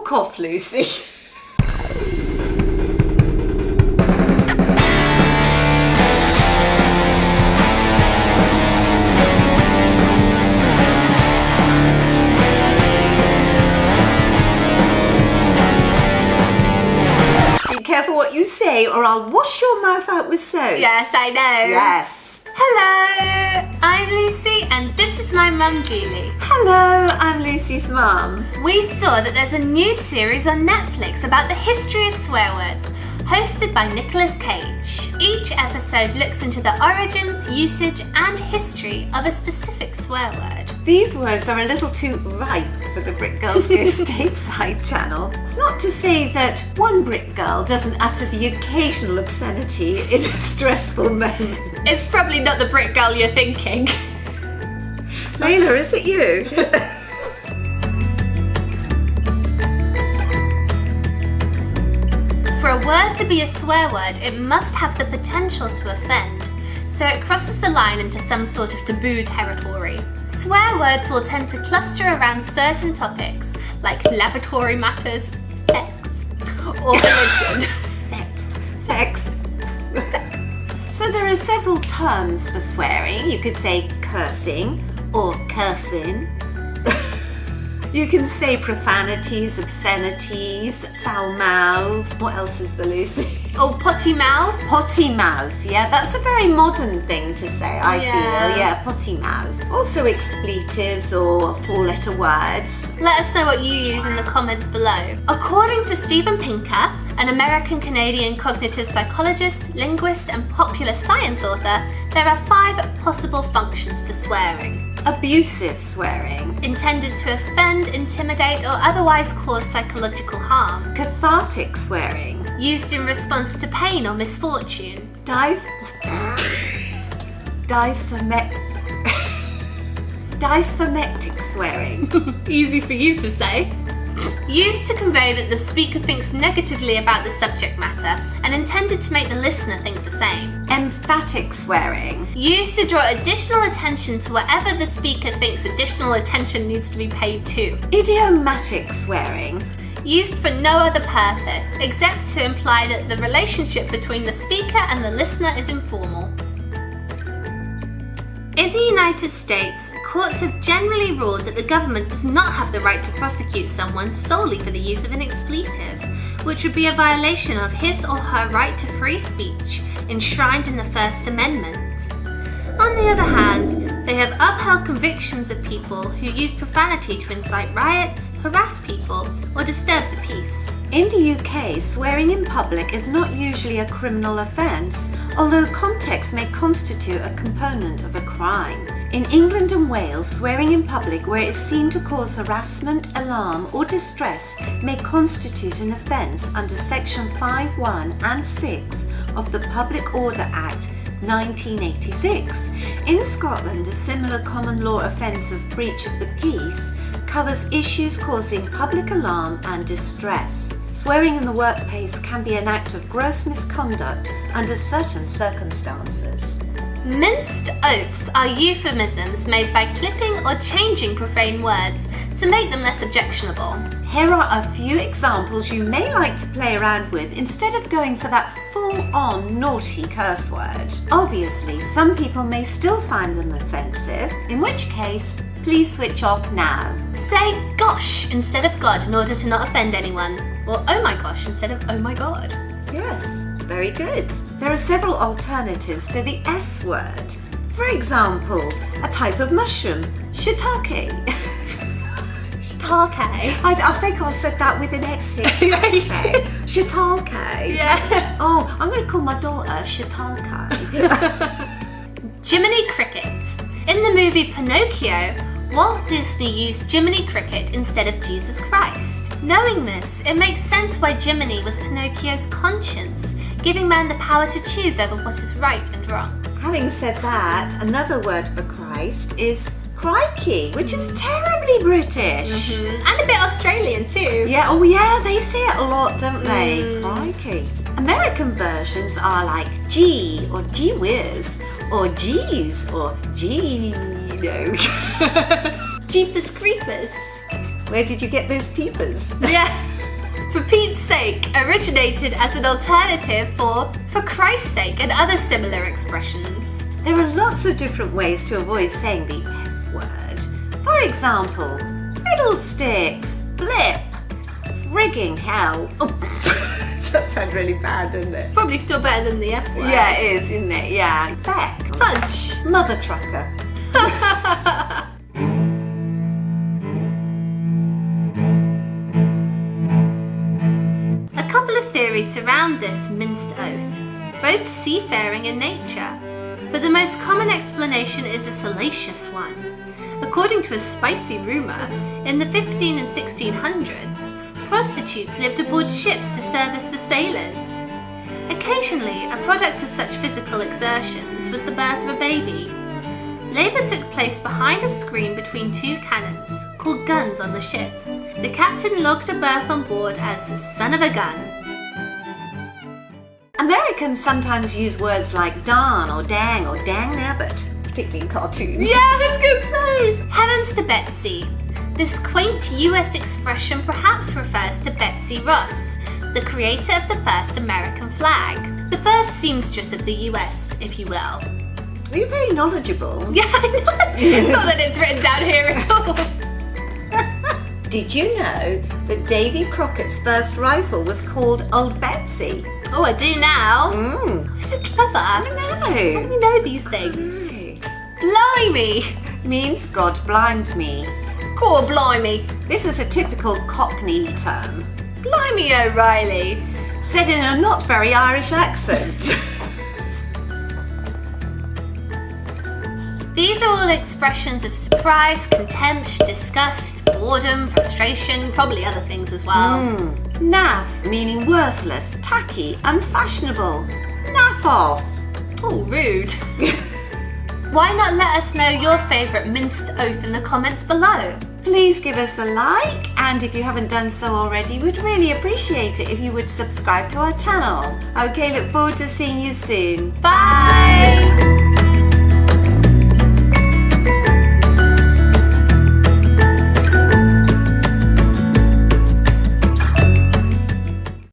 Walk off, Lucy. Be careful what you say or I'll wash your mouth out with soap. Yes, I know. Yes. Hello, I'm Lucy and this is my mum Julie. Hello, I'm Lucy's mum. We saw that there's a new series on Netflix about the history of swear words, hosted by Nicolas Cage. Each episode looks into the origins, usage and history of a specific swear word. These words are a little too ripe for the Brit Girls Go Stateside channel. It's not to say that one Brit girl doesn't utter the occasional obscenity in a stressful moment. It's probably not the Brit girl you're thinking. Layla, is it you? For a word to be a swear word, it must have the potential to offend, so it crosses the line into some sort of taboo territory. Swear words will tend to cluster around certain topics, like lavatory matters, sex, or religion. Sex. So there are several terms for swearing. You could say cursing or cursing. You can say profanities, obscenities, foul mouth. What else is the Lucy? Oh, potty mouth? Potty mouth, yeah, that's a very modern thing to say, I feel. Yeah, potty mouth. Also expletives or four-letter words. Let us know what you use in the comments below. According to Steven Pinker, an American-Canadian cognitive psychologist, linguist and popular science author, there are 5 possible functions to swearing. Abusive swearing. Intended to offend, intimidate or otherwise cause psychological harm. Cathartic swearing. Used in response to pain or misfortune. Dysphometic swearing. Easy for you to say. Used to convey that the speaker thinks negatively about the subject matter and intended to make the listener think the same. Emphatic swearing. Used to draw additional attention to whatever the speaker thinks additional attention needs to be paid to. Idiomatic swearing. Used for no other purpose except to imply that the relationship between the speaker and the listener is informal. In the United States, courts have generally ruled that the government does not have the right to prosecute someone solely for the use of an expletive, which would be a violation of his or her right to free speech enshrined in the First Amendment. On the other hand, they have upheld convictions of people who use profanity to incite riots, harass people, or disturb the peace. In the UK, swearing in public is not usually a criminal offence, although context may constitute a component of a crime. In England and Wales, swearing in public where it is seen to cause harassment, alarm or distress may constitute an offence under Section 5(1) and 6 of the Public Order Act 1986. In Scotland, a similar common law offence of breach of the peace covers issues causing public alarm and distress. Swearing in the workplace can be an act of gross misconduct under certain circumstances. Minced oaths are euphemisms made by clipping or changing profane words to make them less objectionable. Here are a few examples you may like to play around with instead of going for that full-on naughty curse word. Obviously, some people may still find them offensive, in which case, please switch off now. Say gosh instead of God in order to not offend anyone, or oh my gosh instead of oh my god. Yes, very good. There are several alternatives to the S word. For example, a type of mushroom, shiitake. Shiitake? I think I said that with an accent. Shiitake. Yeah. Oh, I'm going to call my daughter Shiitake. Jiminy Cricket. In the movie Pinocchio, Walt Disney used Jiminy Cricket instead of Jesus Christ. Knowing this, it makes sense why Jiminy was Pinocchio's conscience, giving man the power to choose over what is right and wrong. Having said that, another word for Christ is crikey, which is terribly British. And a bit Australian too. Yeah, oh yeah, they say it a lot, don't they? Crikey. American versions are like gee or gee whiz or geez or gee, Jeepers creepers. Where did you get those peepers? Yeah. for Pete's sake originated as an alternative for Christ's sake and other similar expressions. There are lots of different ways to avoid saying the F word. For example, fiddlesticks, blip, frigging hell. Oh, that sounds really bad, doesn't it? Probably still better than the F word. Yeah, it is, isn't it? Yeah. Feck. Fudge. Mother trucker. A couple of theories surround this minced oath, both seafaring in nature, but the most common explanation is a salacious one. According to a spicy rumour, in the 15 and 1600s, prostitutes lived aboard ships to service the sailors. Occasionally, a product of such physical exertions was the birth of a baby. Labour took place behind a screen between two cannons, called guns on the ship. The captain logged a berth on board as son of a gun. Americans sometimes use words like darn or dang or dang nabbit, particularly in cartoons. Yeah, I was going to say! Heavens to Betsy. This quaint US expression perhaps refers to Betsy Ross, the creator of the first American flag. The first seamstress of the US, if you will. You're very knowledgeable. Yeah, I know. It's not that it's written down here at all. Did you know that Davy Crockett's first rifle was called Old Betsy? Oh, I do now. Mm. So clever. I How do know. you know these things? Blimey. Means God blind me. Poor blimey. This is a typical Cockney term, Blimey O'Reilly. said in a not very Irish accent. These are all expressions of surprise, contempt, disgust, boredom, frustration, probably other things as well. Naff, meaning worthless, tacky, unfashionable. Naff off. Oh, rude. Why not let us know your favourite minced oath in the comments below? Please give us a like, and if you haven't done so already, we'd really appreciate it if you would subscribe to our channel. Okay, look forward to seeing you soon. Bye!